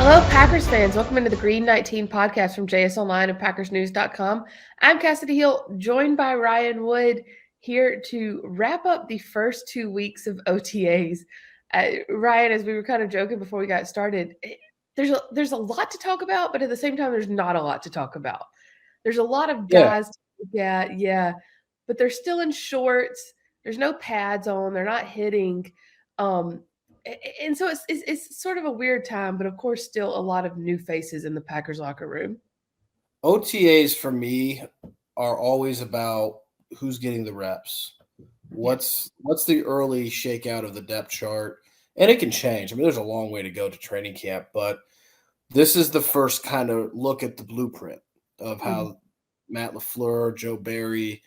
Hello, Packers fans. Welcome into the Green 19 podcast from JS Online and PackersNews.com. I'm Kassidy Hill, joined by Ryan Wood, here to wrap up the first 2 weeks of OTAs. Ryan, as we were kind of joking before we got started, there's a lot to talk about, but at the same time, there's not a lot to talk about. There's a lot of guys, but they're still in shorts. There's no pads on. They're not hitting. And so it's sort of a weird time, but of course, still a lot of new faces in the Packers locker room. OTAs for me are always about who's getting the reps. What's the early shakeout of the depth chart? And it can change. I mean, there's a long way to go to training camp, but this is the first kind of look at the blueprint of how Matt LaFleur, Joe Barry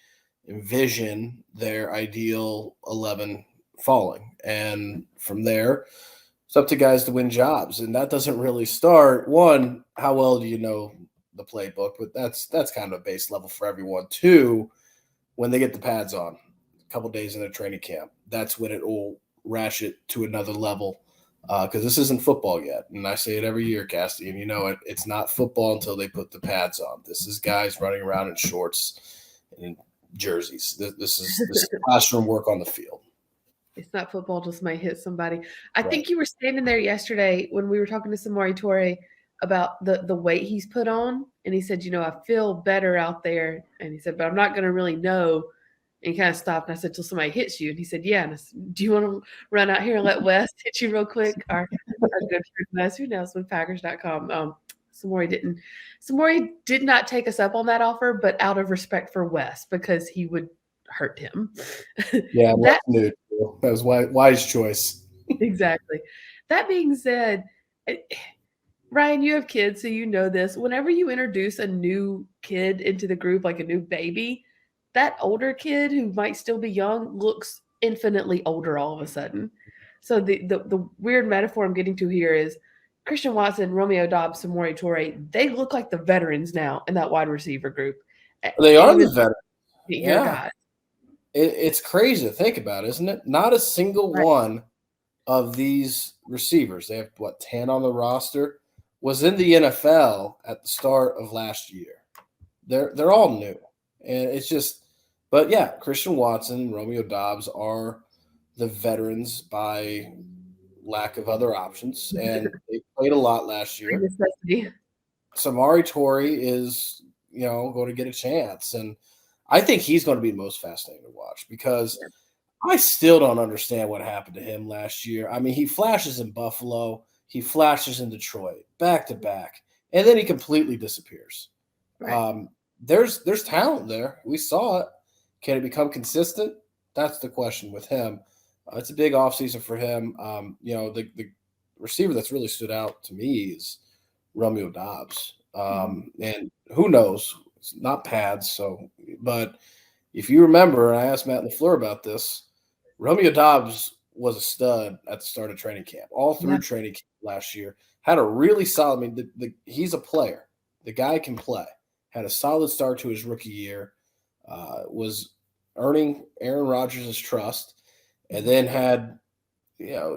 envision their ideal 11 falling. And from there, it's up to guys to win jobs. And that doesn't really start, one, how well do you know the playbook? But that's kind of a base level for everyone. Two, when they get the pads on a couple days in their training camp, that's when it will ratchet to another level. Because this isn't football yet. And I say it every year, Cassidy, and you know it. It's not football until they put the pads on. This is guys running around in shorts and jerseys. This is classroom work on the field. It's not football till somebody hits somebody. I think you were standing there yesterday when we were talking to Samori Toure about the weight he's put on. And he said, I feel better out there. And he said, but I'm not going to really know. And he kind of stopped. And I said, till somebody hits you. And he said, yeah. And I said, do you want to run out here and let Wes hit you real quick? Our good friend Wes, who knows, with Packers.com. Samori did not take us up on that offer, but out of respect for Wes, because he would hurt him. Yeah, that was wise choice. Exactly. That being said, Ryan, you have kids, so you know this. Whenever you introduce a new kid into the group, like a new baby, that older kid who might still be young looks infinitely older all of a sudden. So the weird metaphor I'm getting to here is Christian Watson, Romeo Doubs, Samori Toure, they look like the veterans now in that wide receiver group. They are the veterans. Yeah. Guys. It's crazy to think about, isn't it? Not a single one of these receivers, they have, 10 on the roster, was in the NFL at the start of last year. They're all new. And it's just – but, yeah, Christian Watson and Romeo Doubs are the veterans by lack of other options. And they played a lot last year. Samori Toure is, going to get a chance. And I think he's going to be the most fascinating to watch because I still don't understand what happened to him last year. I mean, he flashes in Buffalo. He flashes in Detroit, back-to-back. And then he completely disappears. Right. There's talent there. We saw it. Can it become consistent? That's the question with him. It's a big offseason for him. The receiver that's really stood out to me is Romeo Doubs. And who knows? It's not pads. But if you remember, and I asked Matt LaFleur about this, Romeo Doubs was a stud at the start of training camp. All through training camp last year. Had a really solid – I mean, he's a player. The guy can play. Had a solid start to his rookie year, was earning Aaron Rodgers' trust, and then had,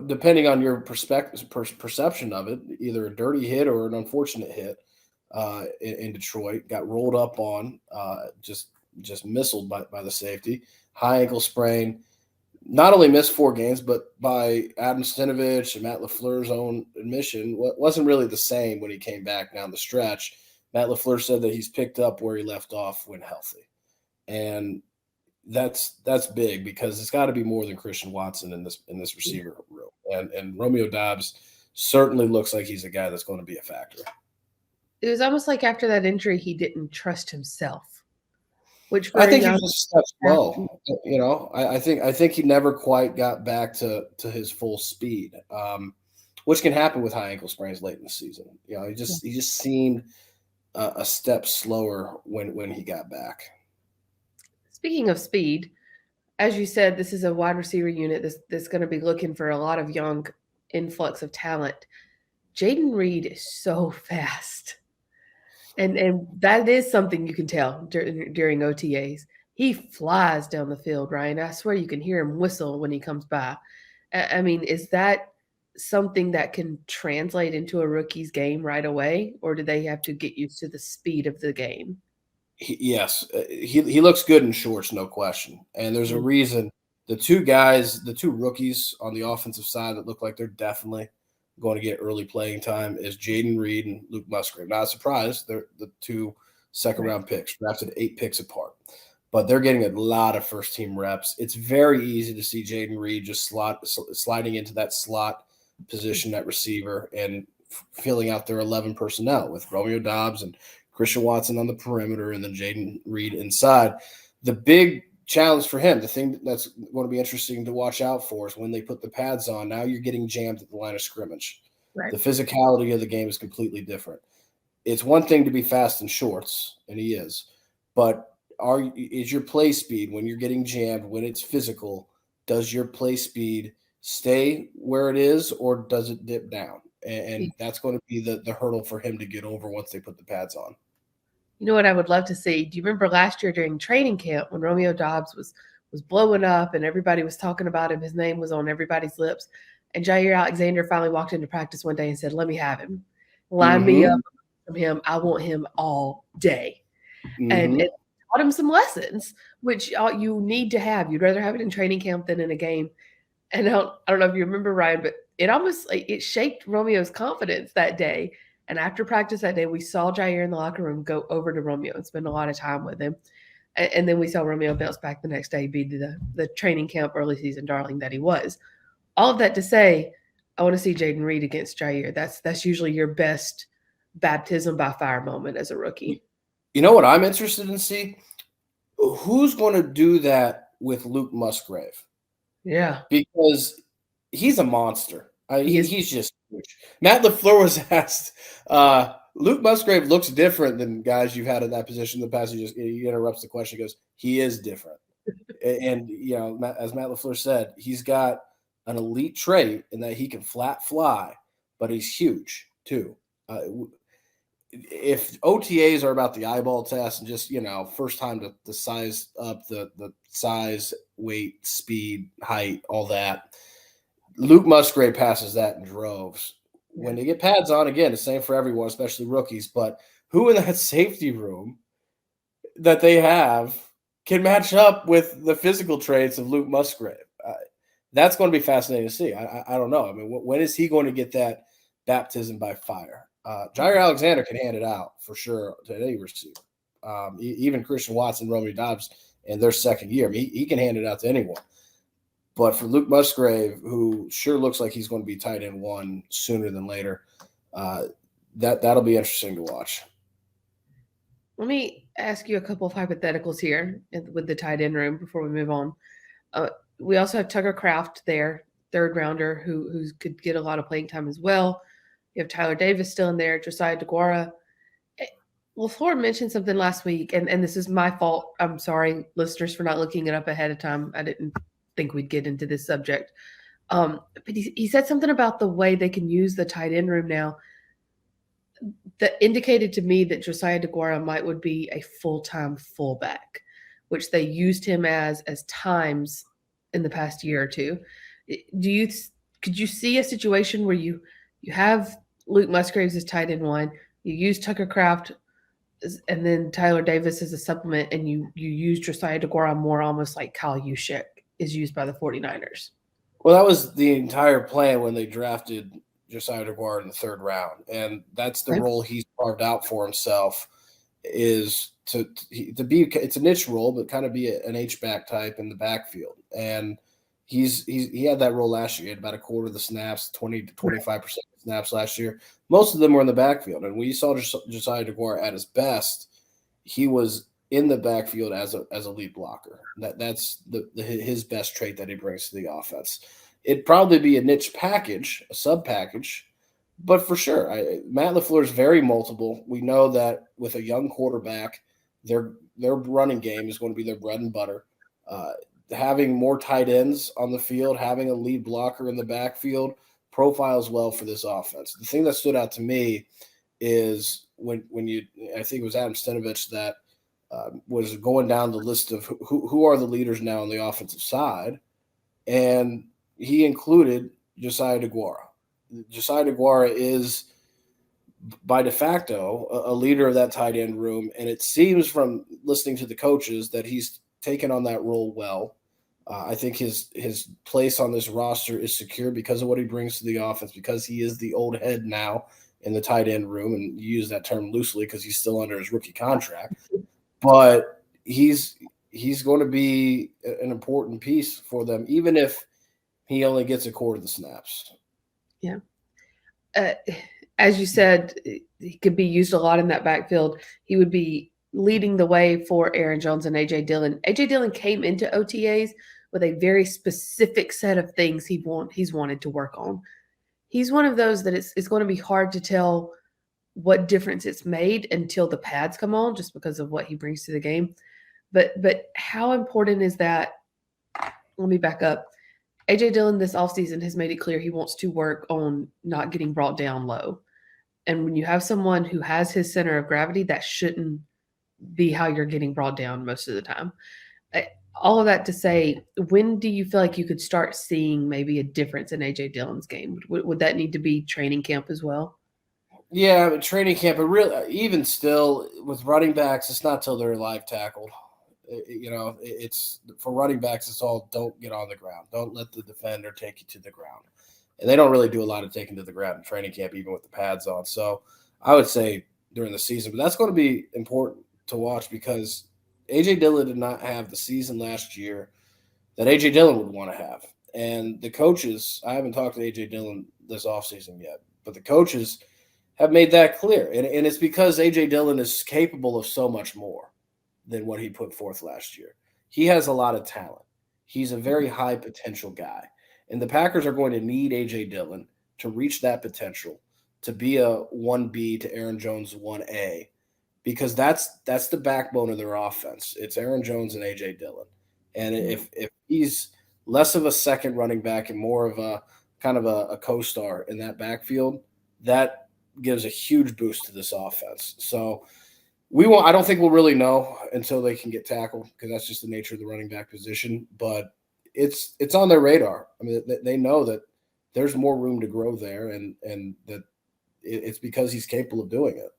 depending on your perception of it, either a dirty hit or an unfortunate hit in Detroit, got rolled up on, just missiled by the safety, high ankle sprain. Not only missed 4 games, but by Adam Stinovich and Matt LaFleur's own admission, wasn't really the same when he came back down the stretch. Matt LaFleur said that he's picked up where he left off when healthy. And that's big because it's got to be more than Christian Watson in this receiver room. And Romeo Doubs certainly looks like he's a guy that's going to be a factor. It was almost like after that injury, he didn't trust himself. Which I think he just stepped slow. I think he never quite got back to his full speed, which can happen with high ankle sprains late in the season. He just seemed a step slower when he got back. Speaking of speed, as you said, this is a wide receiver unit that's going to be looking for a lot of young influx of talent. Jaden Reed is so fast. And that is something you can tell during OTAs. He flies down the field, Ryan. I swear you can hear him whistle when he comes by. I mean, is that something that can translate into a rookie's game right away, or do they have to get used to the speed of the game? Yes, he looks good in shorts, no question. And there's a Mm. reason the two rookies on the offensive side that look like they're definitely going to get early playing time is Jaden Reed and Luke Musgrave. Not surprised, they're the two second Right. round picks, drafted 8 picks apart, but they're getting a lot of first team reps. It's very easy to see Jaden Reed just sliding into that slot position at receiver and filling out their 11 personnel with Romeo Doubs and Christian Watson on the perimeter, and then Jaden Reed inside. The big challenge for him, the thing that's going to be interesting to watch out for, is when they put the pads on. Now you're getting jammed at the line of scrimmage. Right. The physicality of the game is completely different. It's one thing to be fast in shorts, and he is, but is your play speed when you're getting jammed, when it's physical, does your play speed stay where it is or does it dip down? And that's going to be the hurdle for him to get over once they put the pads on. You know what I would love to see? Do you remember last year during training camp when Romeo Doubs was blowing up and everybody was talking about him? His name was on everybody's lips. And Jair Alexander finally walked into practice one day and said, "Let me have him. Line me up from him. I want him all day." And it taught him some lessons, which you need to have. You'd rather have it in training camp than in a game. And I don't know if you remember, Ryan, but it shaped Romeo's confidence that day. And after practice that day, we saw Jair in the locker room go over to Romeo and spend a lot of time with him. And then we saw Romeo bounce back the next day, be the training camp early season darling that he was. All of that to say, I want to see Jaden Reed against Jair. That's usually your best baptism by fire moment as a rookie. You know what I'm interested in see? Who's going to do that with Luke Musgrave? Yeah. Because he's a monster. He's just huge. Matt LaFleur was asked, Luke Musgrave looks different than guys you've had in that position in the past. He interrupts the question. He goes, he is different. And, as Matt LaFleur said, he's got an elite trait in that he can flat fly, but he's huge too. If OTAs are about the eyeball test and just, first time to size up the size, weight, speed, height, all that, Luke Musgrave passes that in droves. When they get pads on, again, the same for everyone, especially rookies, but who in that safety room that they have can match up with the physical traits of Luke Musgrave? That's going to be fascinating to see. I don't know. I mean, when is he going to get that baptism by fire? Jair Alexander can hand it out for sure to any receiver. Even Christian Watson, Romeo Doubs in their second year, I mean, he can hand it out to anyone. But for Luke Musgrave, who sure looks like he's going to be tight end one sooner than later, that'll be interesting to watch. Let me ask you a couple of hypotheticals here with the tight end room before we move on. We also have Tucker Kraft there, third rounder, who could get a lot of playing time as well. You have Tyler Davis still in there, Josiah DeGuara. LaFleur mentioned something last week, and this is my fault. I'm sorry, listeners, for not looking it up ahead of time. I didn't think we'd get into this subject. But he said something about the way they can use the tight end room now that indicated to me that Josiah DeGuara would be a full-time fullback, which they used him as times in the past year or two. Could you see a situation where you have Luke Musgraves as tight end one, you use Tucker Kraft and then Tyler Davis as a supplement, and you use Josiah DeGuara more almost like Kyle Juszczyk is used by the 49ers? Well, that was the entire plan when they drafted Josiah DeGuara in the third round, and that's the role he's carved out for himself, is to be. It's a niche role, but kind of be an H-back type in the backfield. And he had that role last year. He had about a quarter of the snaps, 20 to 25% of the snaps last year. Most of them were in the backfield, and when you saw Josiah DeGuara at his best, he was in the backfield as a lead blocker. That's his best trait that he brings to the offense. It'd probably be a niche package, a sub package, but for sure, Matt LaFleur is very multiple. We know that with a young quarterback, their running game is going to be their bread and butter. Having more tight ends on the field, having a lead blocker in the backfield profiles well for this offense. The thing that stood out to me is when I think it was Adam Stenovich that was going down the list of who are the leaders now on the offensive side, and he included Josiah DeGuara. Josiah DeGuara is by de facto a leader of that tight end room, and it seems from listening to the coaches that he's taken on that role well. I think his place on this roster is secure because of what he brings to the offense, because he is the old head now in the tight end room, and you use that term loosely because he's still under his rookie contract. But he's going to be an important piece for them, even if he only gets a quarter of the snaps. Yeah. As you said, he could be used a lot in that backfield. He would be leading the way for Aaron Jones and A.J. Dillon. A.J. Dillon came into OTAs with a very specific set of things he's wanted to work on. He's one of those that it's going to be hard to tell what difference it's made until the pads come on, just because of what he brings to the game. But how important is that? Let me back up. A.J. Dillon this offseason has made it clear he wants to work on not getting brought down low. And when you have someone who has his center of gravity, that shouldn't be how you're getting brought down most of the time. All of that to say, when do you feel like you could start seeing maybe a difference in A.J. Dillon's game? Would that need to be training camp as well? Yeah, but training camp, but really, even still with running backs, it's not till they're live tackled. It's for running backs, it's all don't get on the ground. Don't let the defender take you to the ground. And they don't really do a lot of taking to the ground in training camp, even with the pads on. So I would say during the season, but that's going to be important to watch because A.J. Dillon did not have the season last year that A.J. Dillon would want to have. And the coaches, I haven't talked to A.J. Dillon this offseason yet, but the coaches have made that clear. And it's because A.J. Dillon is capable of so much more than what he put forth last year. He has a lot of talent. He's a very high potential guy. And the Packers are going to need A.J. Dillon to reach that potential, to be a 1B to Aaron Jones 1A, because that's the backbone of their offense. It's Aaron Jones and A.J. Dillon. And if he's less of a second running back and more of a kind of a co-star in that backfield, that gives a huge boost to this offense. So I don't think we'll really know until they can get tackled because that's just the nature of the running back position. But it's on their radar. I mean, they know that there's more room to grow there, and that it's because he's capable of doing it.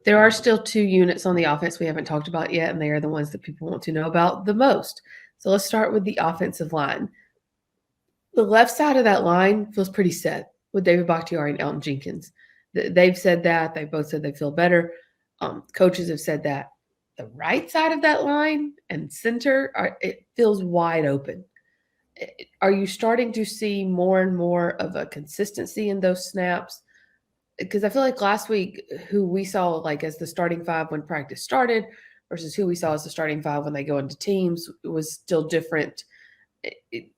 There are still two units on the offense we haven't talked about yet, and they are the ones that people want to know about the most. So let's start with the offensive line. The left side of that line feels pretty set with David Bakhtiari and Elton Jenkins. They've said that. They both said they feel better. Coaches have said that. The right side of that line and center, it feels wide open. Are you starting to see more and more of a consistency in those snaps? Because I feel like last week, who we saw like as the starting five when practice started versus who we saw as the starting five when they go into teams was still different.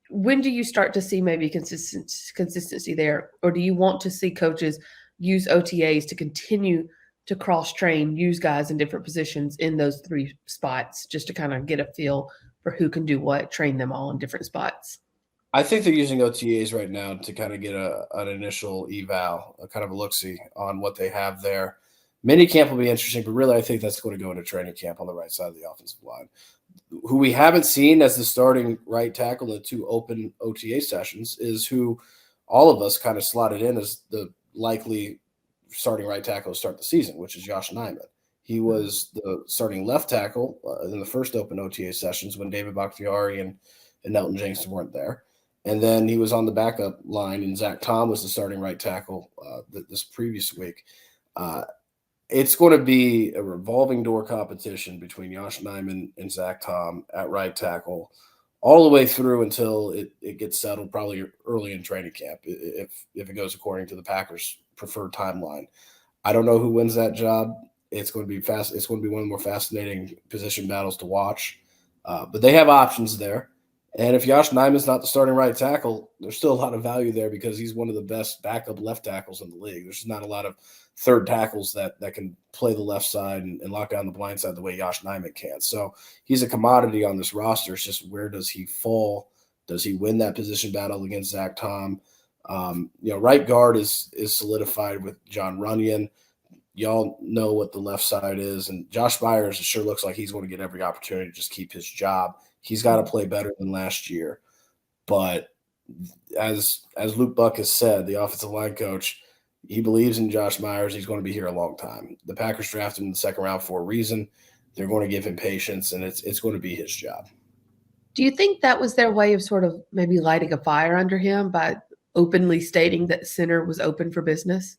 When do you start to see maybe consistency there? Or do you want to see coaches use OTAs to continue to cross-train, use guys in different positions in those three spots just to kind of get a feel for who can do what, train them all in different spots? I think they're using OTAs right now to kind of get an initial eval, a kind of a look-see on what they have there. Mini camp will be interesting, but really I think that's going to go into training camp on the right side of the offensive line. Who we haven't seen as the starting right tackle in the two open OTA sessions is who all of us kind of slotted in as the likely starting right tackle to start the season, which is Josh Nijman. He was the starting left tackle in the first open OTA sessions when David Bakhtiari and Elton Jenkins weren't there. And then he was on the backup line, and Zach Tom was the starting right tackle this previous week. It's going to be a revolving door competition between Josh Nijman and Zach Tom at right tackle all the way through until it gets settled, probably early in training camp, if it goes according to the Packers' preferred timeline. I don't know who wins that job. It's going to be fast. It's going to be one of the more fascinating position battles to watch. But they have options there. And if Josh Nijman's not the starting right tackle, there's still a lot of value there because he's one of the best backup left tackles in the league. There's not a lot of third tackles that can play the left side and lock down the blind side the way Josh Nijman can. So he's a commodity on this roster. It's just where does he fall? Does he win that position battle against Zach Tom? Right guard is solidified with John Runyon. Y'all know what the left side is. And Josh Myers sure looks like he's going to get every opportunity to just keep his job. He's got to play better than last year. But as Luke Buck has said, the offensive line coach, he believes in Josh Myers. He's going to be here a long time. The Packers drafted him in the second round for a reason. They're going to give him patience, and it's going to be his job. Do you think that was their way of sort of maybe lighting a fire under him by openly stating that center was open for business?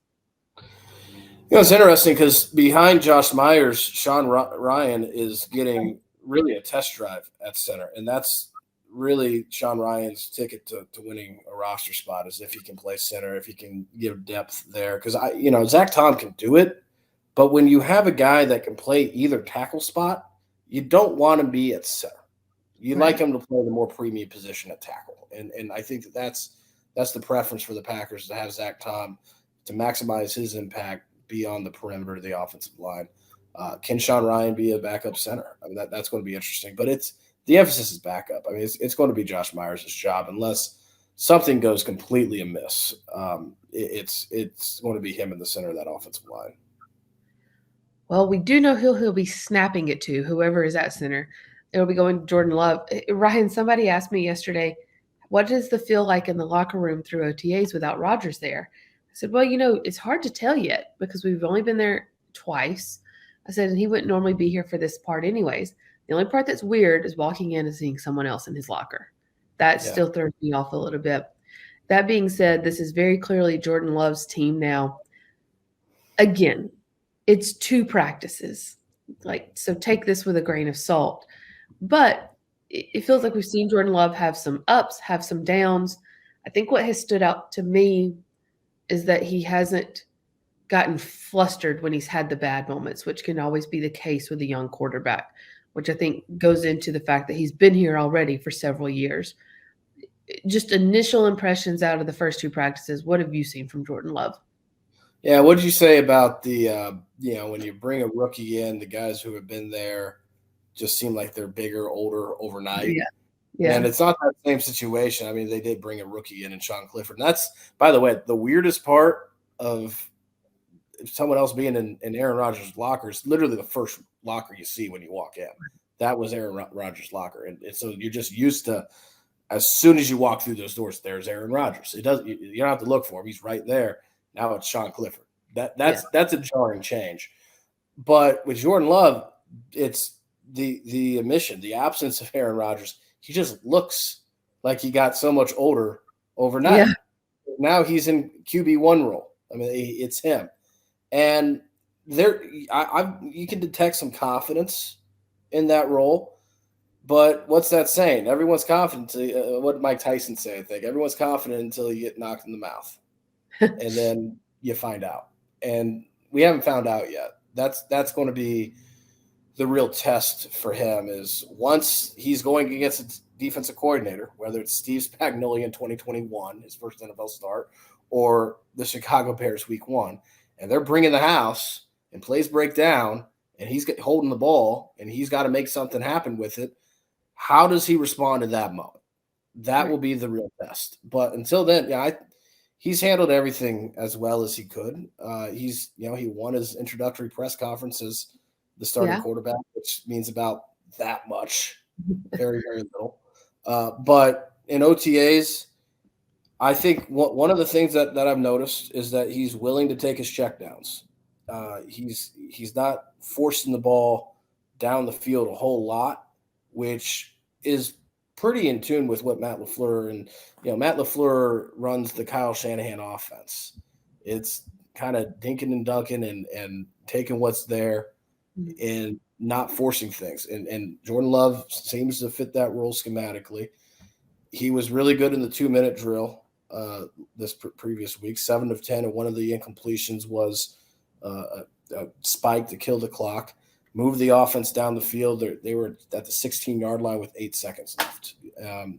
It's interesting because behind Josh Myers, Sean Ryan is getting really a test drive at center, and that's really Sean Ryan's ticket to winning a roster spot, is if he can play center, if he can give depth there. Because Zach Tom can do it, but when you have a guy that can play either tackle spot, you don't want to be at center. You'd like him to play the more premium position at tackle, and I think that's the preference for the Packers, to have Zach Tom to maximize his impact beyond the perimeter of the offensive line. Can Sean Ryan be a backup center? I mean, that's going to be interesting, but the emphasis is backup. I mean, it's going to be Josh Myers' job unless something goes completely amiss. It's going to be him in the center of that offensive line. Well, we do know he'll be snapping it to whoever is at center. It'll be going to Jordan Love. Ryan, somebody asked me yesterday, what does the feel like in the locker room through OTAs without Rodgers there? I said, well, it's hard to tell yet because we've only been there twice. I said, and he wouldn't normally be here for this part anyways. The only part that's weird is walking in and seeing someone else in his locker. That still throws me off a little bit. That being said, this is very clearly Jordan Love's team now. Again, it's 2 practices. So take this with a grain of salt. But it feels like we've seen Jordan Love have some ups, have some downs. I think what has stood out to me is that he hasn't gotten flustered when he's had the bad moments, which can always be the case with a young quarterback, which I think goes into the fact that he's been here already for several years. Just initial impressions out of the first 2 practices. What have you seen from Jordan Love? Yeah, what did you say about the, when you bring a rookie in, the guys who have been there just seem like they're bigger, older overnight. Yeah. And it's not that same situation. I mean, they did bring a rookie in Sean Clifford. And that's, by the way, the weirdest part of someone else being in Aaron Rodgers' locker is literally the first locker you see when you walk in. That was Aaron Rodgers' locker. And so you're just used to, as soon as you walk through those doors, there's Aaron Rodgers. You don't have to look for him. He's right there. Now it's Sean Clifford. That's a jarring change. But with Jordan Love, it's the omission, the absence of Aaron Rodgers. He just looks like he got so much older overnight. Yeah. Now he's in QB1 role. I mean, it's him. And you can detect some confidence in that role. But what's that saying? Everyone's confident. What did Mike Tyson say? I think everyone's confident until you get knocked in the mouth, and then you find out. And we haven't found out yet. That's going to be the real test for him. Is once he's going against a defensive coordinator, whether it's Steve Spagnuolo in 2021, his first NFL start, or the Chicago Bears Week 1, and they're bringing the house and plays break down, and he's holding the ball, and he's got to make something happen with it. How does he respond to that moment? That will be the real test. But until then, he's handled everything as well as he could. He won his introductory press conference as the starting quarterback, which means about that much, very, very little. But in OTAs, I think one of the things that I've noticed is that he's willing to take his checkdowns. He's not forcing the ball down the field a whole lot, which is pretty in tune with what Matt LaFleur and Matt LaFleur runs the Kyle Shanahan offense. It's kind of dinking and dunking and taking what's there and not forcing things. And Jordan Love seems to fit that role schematically. He was really good in the 2-minute drill this previous week, 7 of 10, and one of the incompletions was a spike to kill the clock. Move the offense down the field. They were at the 16-yard line with 8 seconds left.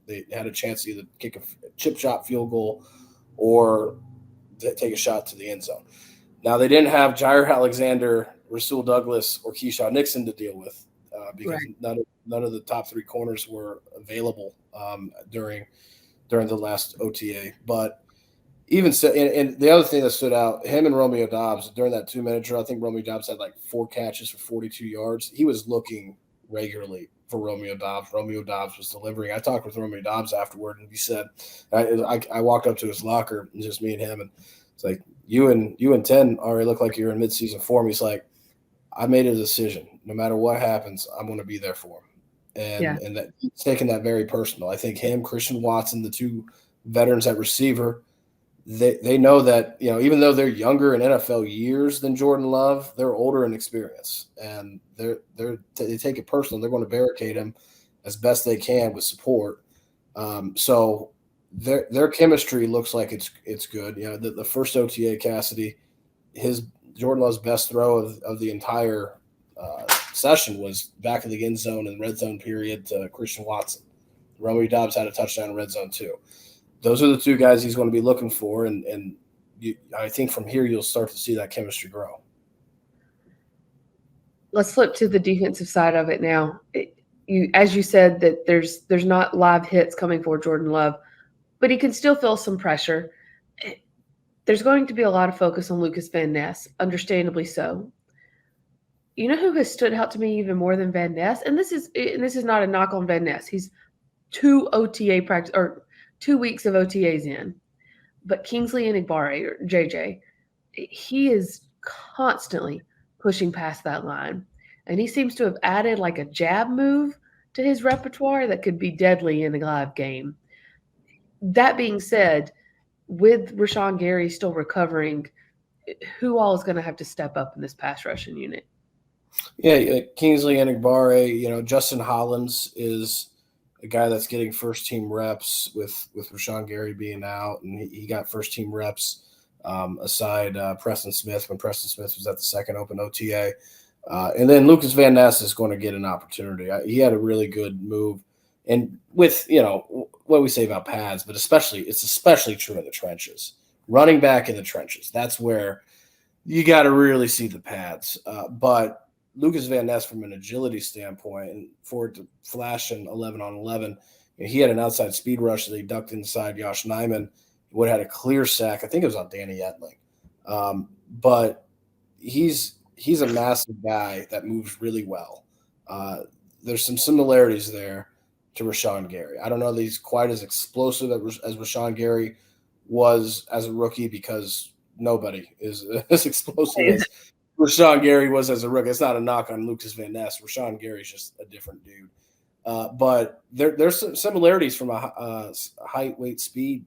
They had a chance to either kick a chip shot field goal or take a shot to the end zone. Now, they didn't have Jair Alexander, Rasul Douglas, or Keyshawn Nixon to deal with because none of the top 3 corners were available during the last OTA. But even so, and the other thing that stood out, him and Romeo Doubs during that 2-minute drill, I think Romeo Doubs had like 4 catches for 42 yards. He was looking regularly for Romeo Dobbs. Romeo Dobbs was delivering. I talked with Romeo Dobbs afterward, and he said, I walked up to his locker, and just me and him, and it's like, you and 10 already look like you're in midseason form. He's like, I made a decision. No matter what happens, I'm going to be there for him. And that he's taking that very personal. I think him, Christian Watson, the two veterans at receiver, they know that, even though they're younger in NFL years than Jordan Love, they're older in experience, and they take it personal. They're going to barricade him as best they can with support. So their chemistry looks like it's good. The first OTA, Kassidy, Jordan Love's best throw of the entire session was back of the end zone and red zone period to Christian Watson. Romeo Dobbs had a touchdown in red zone too. Those are the two guys he's going to be looking for, and I think from here you'll start to see that chemistry grow. Let's flip to the defensive side of it now. As you said, that there's not live hits coming for Jordan Love, but he can still feel some pressure. There's going to be a lot of focus on Lucas Van Ness, understandably so. You know who has stood out to me even more than Van Ness, and this is not a knock on Van Ness. He's 2 OTA practice or 2 weeks of OTAs in, but Kingsley Enagbare, or JJ, he is constantly pushing past that line, and he seems to have added like a jab move to his repertoire that could be deadly in a live game. That being said, with Rashawn Gary still recovering, who all is going to have to step up in this pass rushing unit? Yeah, Kingsley Enagbare, Justin Hollins is a guy that's getting first-team reps with Rashawn Gary being out, and he got first-team reps aside Preston Smith when Preston Smith was at the second open OTA. And then Lucas Van Ness is going to get an opportunity. He had a really good move. And with, what we say about pads, but it's especially true in the trenches. Running back in the trenches, that's where you got to really see the pads. But Lucas Van Ness, from an agility standpoint, and for it to flash an 11-on-11, he had an outside speed rush that he ducked inside Josh Nijman. He would have had a clear sack. I think it was on Danny Etling. But he's a massive guy that moves really well. There's some similarities there to Rashawn Gary. I don't know that he's quite as explosive as Rashawn Gary was as a rookie, because nobody is as explosive as Rashawn Gary was as a rookie. It's not a knock on Lucas Van Ness. Rashawn Gary's just a different dude. But there's some similarities from a height, weight, speed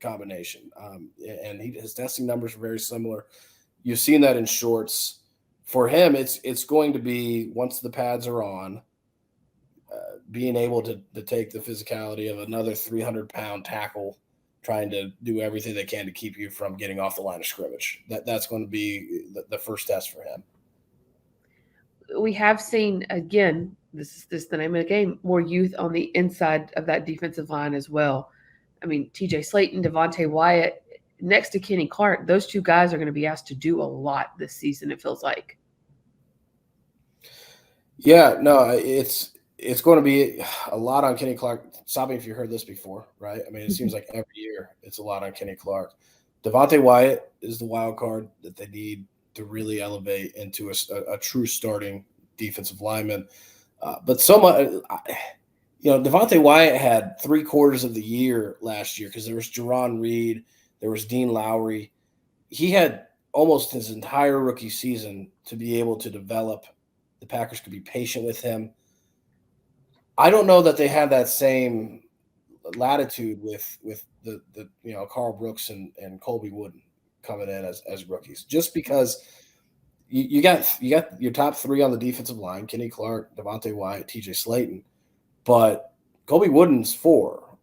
combination. And his testing numbers are very similar. You've seen that in shorts. For him, it's going to be, once the pads are on, being able to take the physicality of another 300-pound tackle trying to do everything they can to keep you from getting off the line of scrimmage. That's going to be the first test for him. We have seen, again, this is the name of the game, more youth on the inside of that defensive line as well. I mean, TJ Slayton, Devontae Wyatt, next to Kenny Clark, those two guys are going to be asked to do a lot this season, it feels like. Yeah, no, it's going to be a lot on Kenny Clark. Stop me if you heard this before, right? I mean, it seems like every year it's a lot on Kenny Clark. Devontae Wyatt is the wild card that they need to really elevate into a true starting defensive lineman. But so much, Devontae Wyatt had 3/4 of the year last year because there was Jerron Reed, there was Dean Lowry. He had almost his entire rookie season to be able to develop. The Packers could be patient with him. I don't know that they have that same latitude with the Carl Brooks and Colby Wooden coming in as rookies, just because you got your top three on the defensive line: Kenny Clark, Devontae Wyatt, TJ Slayton. But Colby Wooden's 4,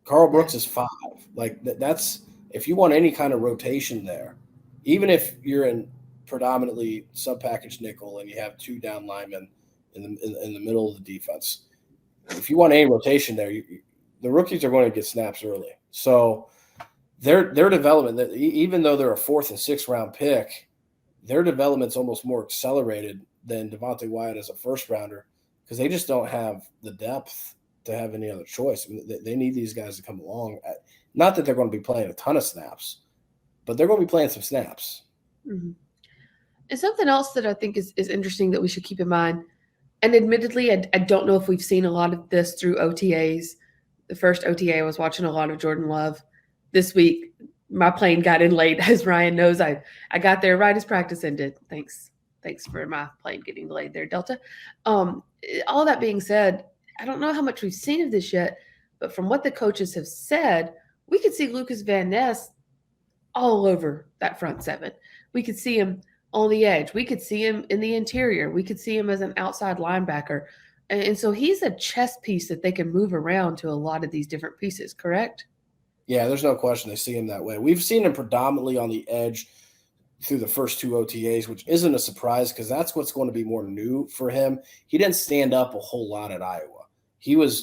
Carl Brooks is 5. Like that's, if you want any kind of rotation there, even if you're in predominantly sub-package nickel and you have 2 down linemen in the middle of the defense. If you want any rotation there, the rookies are going to get snaps early. So their development, even though they're a 4th and 6th round pick, their development's almost more accelerated than Devontae Wyatt as a first rounder, because they just don't have the depth to have any other choice. I mean, they need these guys to come along. Not that they're going to be playing a ton of snaps, but they're going to be playing some snaps. Mm-hmm. And something else that I think is interesting that we should keep in mind, And admittedly, I don't know if we've seen a lot of this through OTAs. The first OTA, I was watching a lot of Jordan Love. This week, my plane got in late, as Ryan knows. I got there right as practice ended. Thanks for my plane getting delayed there, Delta. All that being said, I don't know how much we've seen of this yet, but from what the coaches have said, we could see Lucas Van Ness all over that front seven. We could see him on the edge. We could see him in the interior. We could see him as an outside linebacker. And so he's a chess piece that they can move around to a lot of these different pieces, correct? Yeah, there's no question they see him that way. We've seen him predominantly on the edge through the first two OTAs, which isn't a surprise because that's what's going to be more new for him. He didn't stand up a whole lot at Iowa.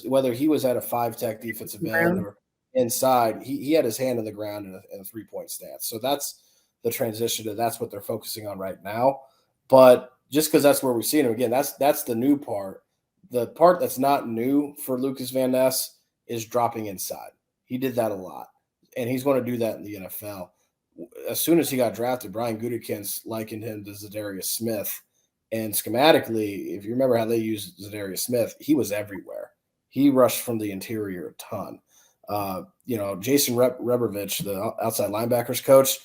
Whether he was at a 5-tech defensive end or inside, he had his hand in the ground in a 3-point stance. So that's the transition to that's what they're focusing on right now. But just because that's where we've seen him, again, that's the new part. The part that's not new for Lucas Van Ness is dropping inside. He did that a lot, and he's going to do that in the NFL. As soon as he got drafted, Brian Gutekunst likened him to Zadarius Smith. And schematically, if you remember how they used Zadarius Smith, he was everywhere. He rushed from the interior a ton. Jason Rebrovich, the outside linebackers coach,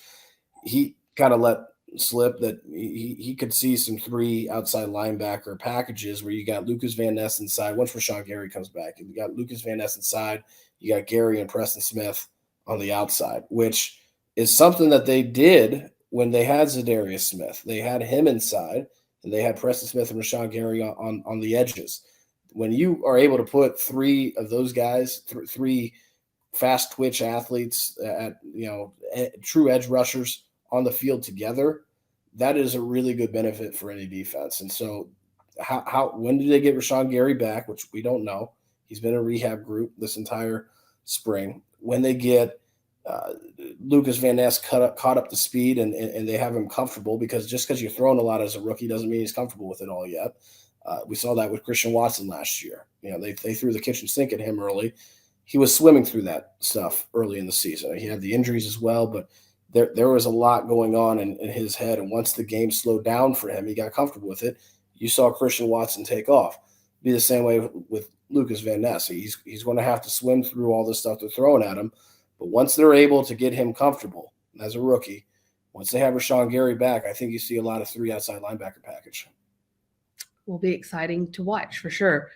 he kind of let slip that he could see some 3 outside linebacker packages where you got Lucas Van Ness inside. Once Rashawn Gary comes back, you got Lucas Van Ness inside. You got Gary and Preston Smith on the outside, which is something that they did when they had Zadarius Smith. They had him inside, and they had Preston Smith and Rashawn Gary on the edges. When you are able to put 3 of those guys, 3 fast twitch athletes true edge rushers on the field together, that is a really good benefit for any defense. And so when did they get Rashawn Gary back, which we don't know. He's been in a rehab group this entire spring. When they get Lucas Van Ness caught up to speed and they have him comfortable, because just because you're throwing a lot as a rookie doesn't mean he's comfortable with it all yet. We saw that with Christian Watson last year. They threw the kitchen sink at him early. He was swimming through that stuff early in the season. He had the injuries as well, but there was a lot going on in his head. And once the game slowed down for him, he got comfortable with it. You saw Christian Watson take off. Be the same way with Lucas Van Ness. He's going to have to swim through all this stuff they're throwing at him. But once they're able to get him comfortable as a rookie, once they have Rashawn Gary back, I think you see a lot of 3 outside linebacker package. Will be exciting to watch for sure.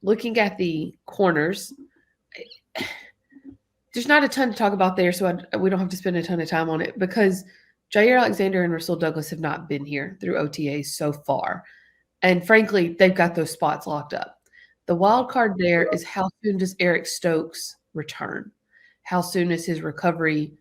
Looking at the corners, there's not a ton to talk about there, so we don't have to spend a ton of time on it because Jair Alexander and Rasul Douglas have not been here through OTAs so far. And frankly, they've got those spots locked up. The wild card there is how soon does Eric Stokes return? How soon is his recovery?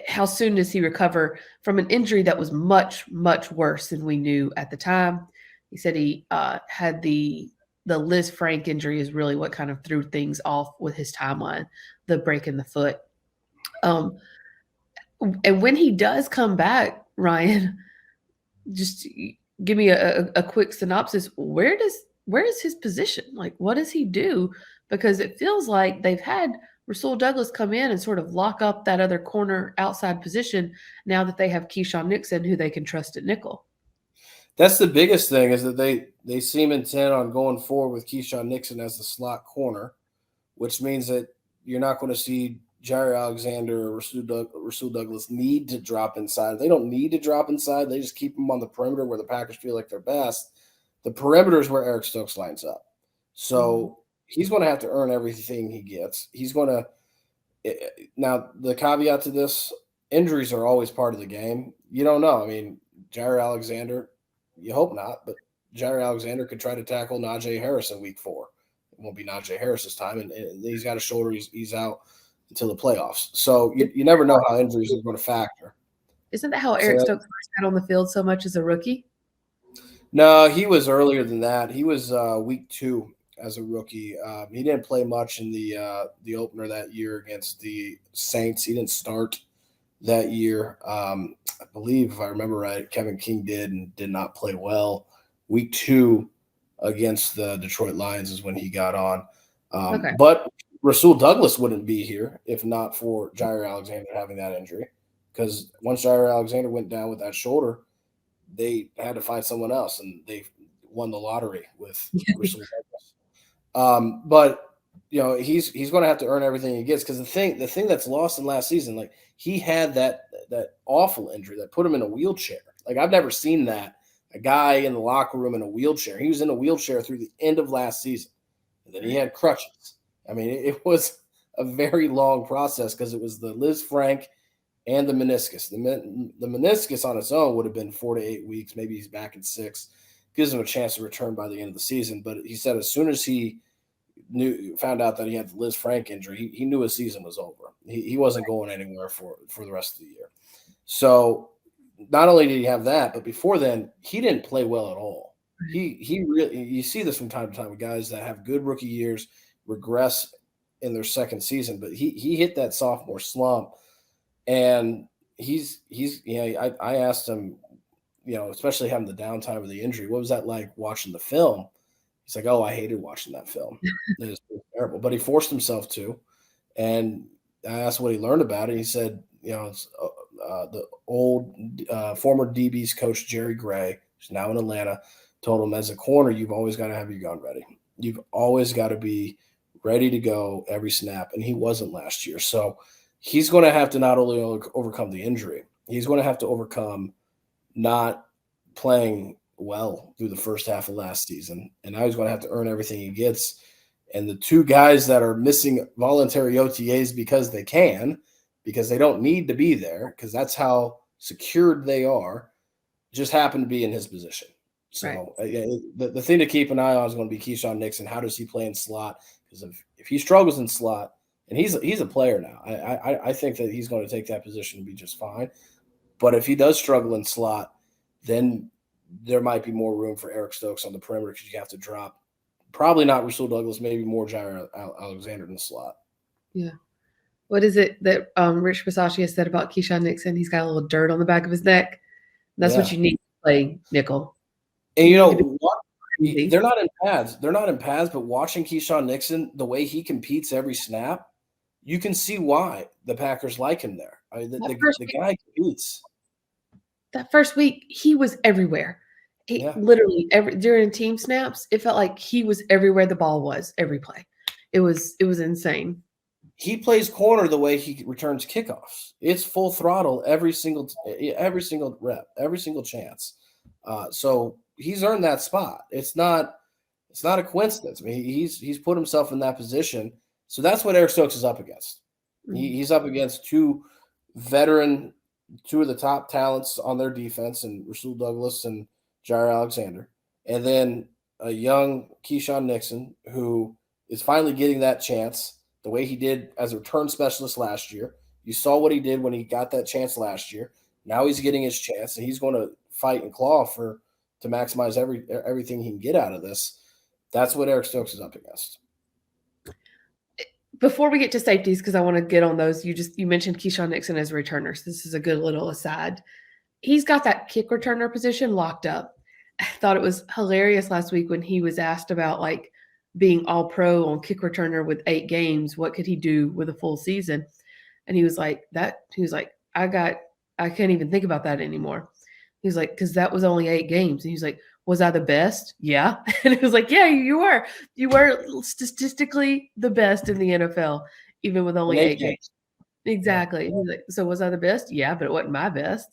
How soon does he recover from an injury that was much, much worse than we knew at the time? He said he had the Liz Frank injury is really what kind of threw things off with his timeline, the break in the foot. And when he does come back, Ryan, just give me a quick synopsis. Where is his position? Like, what does he do? Because it feels like they've had Rasul Douglas come in and sort of lock up that other corner outside position now that they have Keyshawn Nixon, who they can trust at nickel. That's the biggest thing, is that they seem intent on going forward with Keyshawn Nixon as the slot corner, which means that you're not going to see Jair Alexander or Rasul Douglas need to drop inside. They don't need to drop inside. They just keep them on the perimeter where the Packers feel like they're best. The perimeter is where Eric Stokes lines up. So he's going to have to earn everything he gets. He's going to – now, the caveat to this, injuries are always part of the game. You don't know. I mean, Jair Alexander, you hope not, but Jair Alexander could try to tackle Najee Harris in week 4. It won't be Najee Harris's time, and he's got a shoulder. He's out until the playoffs. So you never know how injuries are going to factor. Isn't that how Eric Stokes first got on the field so much as a rookie? No, he was earlier than that. He was week 2 as a rookie. He didn't play much in the opener that year against the Saints. He didn't start that year. I believe, if I remember right, Kevin King did and did not play well. Week 2 against the Detroit Lions is when he got on. Okay. But Rasul Douglas wouldn't be here if not for Jair Alexander having that injury, because once Jair Alexander went down with that shoulder, they had to find someone else, and they won the lottery with Russell Douglas. But he's going to have to earn everything he gets, because the thing that's lost in last season, like, he had that awful injury that put him in a wheelchair. Like, I've never seen that, a guy in the locker room in a wheelchair. He was in a wheelchair through the end of last season, and then he had crutches. I mean, it was a very long process, because it was the Liz Frank and the meniscus. The meniscus on its own would have been 4 to 8 weeks. Maybe he's back in 6. Gives him a chance to return by the end of the season. But he said as soon as he found out that he had the Liz Frank injury, he knew his season was over. He wasn't going anywhere for the rest of the year. So not only did he have that, but before then, he didn't play well at all. He really, you see this from time to time with guys that have good rookie years regress in their second season, but he hit that sophomore slump, and I asked him, especially having the downtime of the injury, what was that like watching the film? He's like, oh, I hated watching that film. It was terrible. But he forced himself to. And I asked what he learned about it. He said, it's the old former DB's coach, Jerry Gray, who's now in Atlanta, told him, as a corner, you've always got to have your gun ready. You've always got to be ready to go every snap. And he wasn't last year. So he's going to have to not only overcome the injury, he's going to have to overcome not playing well through the first half of last season. And now he's going to have to earn everything he gets. And the two guys that are missing voluntary OTAs because they don't need to be there, because that's how secured they are, just happen to be in his position. So the thing to keep an eye on is going to be Keyshawn Nixon. How does he play in slot? Because if he struggles in slot, and he's a player now, I think that he's going to take that position and be just fine. But if he does struggle in slot, then there might be more room for Eric Stokes on the perimeter, because you have to drop probably not Russell Douglas, maybe more Jair Alexander in the slot. Yeah. What is it that Rich Bisaccia has said about Keyshawn Nixon? He's got a little dirt on the back of his neck. That's what you need to play nickel. And they're not in pads. They're not in pads, but watching Keyshawn Nixon, the way he competes every snap, you can see why the Packers like him there. I mean, the guy competes. That first week, he was everywhere. Literally during team snaps, it felt like he was everywhere the ball was, every play. It was insane. He plays corner the way he returns kickoffs. It's full throttle every single rep, every single chance. So he's earned that spot. It's not a coincidence. I mean, he's put himself in that position. So that's what Eric Stokes is up against. He's up against two of the top talents on their defense, and Russell Douglas and Jair Alexander, and then a young Keyshawn Nixon, who is finally getting that chance the way he did as a return specialist last year. You saw what he did when he got that chance last year. Now he's getting his chance, and he's going to fight and claw to maximize everything he can get out of this. That's what Eric Stokes is up against. Before we get to safeties, because I want to get on those, you mentioned Keyshawn Nixon as a returner. So this is a good little aside. He's got that kick returner position locked up. I thought it was hilarious last week when he was asked about like being all pro on kick returner with 8 games. What could he do with a full season? And he was like, I can't even think about that anymore. He was like, because that was only 8 games. And he was like, was I the best? Yeah. And it was like, yeah, you were. You were statistically the best in the NFL, even with only 8 games. Exactly. Yeah. He's like, so was I the best? Yeah, but it wasn't my best.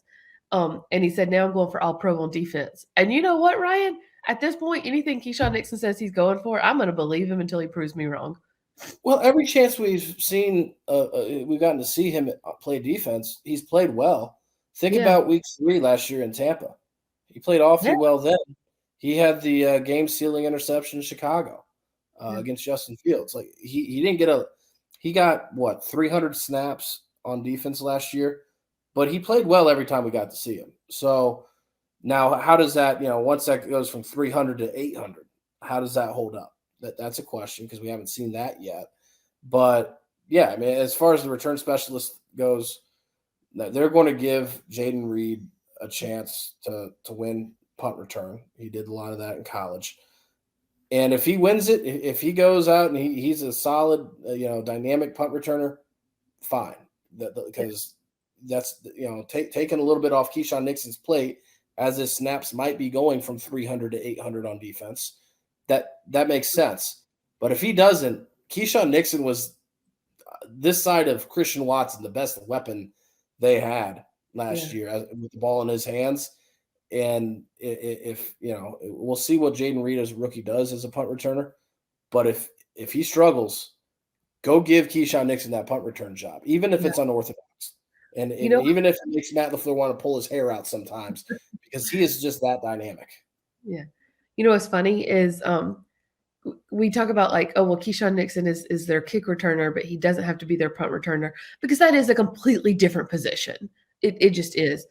And he said, now I'm going for all pro on defense. And you know what, Ryan? At this point, anything Keyshawn Nixon says he's going for, I'm going to believe him until he proves me wrong. Well, every chance we've seen, we've gotten to see him play defense, he's played well. Think about week 3 last year in Tampa. He played awfully well then. He had the game-sealing interception in Chicago against Justin Fields. Like he didn't get he got 300 snaps on defense last year, but he played well every time we got to see him. So now, how does that, once that goes from 300 to 800, how does that hold up? That's a question, because we haven't seen that yet. But yeah, I mean, as far as the return specialist goes, they're going to give Jaden Reed a chance to win punt return. He did a lot of that in college. And if he wins it, if he goes out and he's a solid, dynamic punt returner, fine. Because that's, taking a little bit off Keyshawn Nixon's plate, as his snaps might be going from 300 to 800 on defense. That makes sense. But if he doesn't, Keyshawn Nixon was this side of Christian Watson, the best weapon they had last year with the ball in his hands. And if we'll see what Jaden Reed as a rookie does as a punt returner. But if he struggles, go give Keyshawn Nixon that punt return job, even if it's unorthodox. And even if it makes Matt LaFleur want to pull his hair out sometimes, because he is just that dynamic. Yeah. You know what's funny is we talk about like, oh, well, Keyshawn Nixon is their kick returner, but he doesn't have to be their punt returner because that is a completely different position. It just is.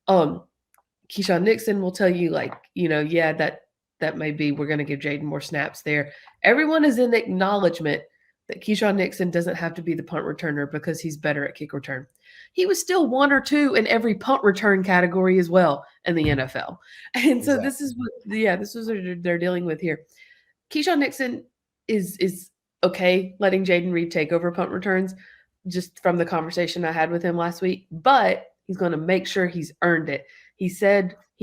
Keyshawn Nixon will tell you like, that may be, we're going to give Jaden more snaps there. Everyone is in acknowledgement that Keyshawn Nixon doesn't have to be the punt returner because he's better at kick return. He was still 1 or 2 in every punt return category as well in the NFL. And so this is what they're dealing with here. Keyshawn Nixon is okay letting Jaden Reed take over punt returns, just from the conversation I had with him last week, but he's going to make sure he's earned it. He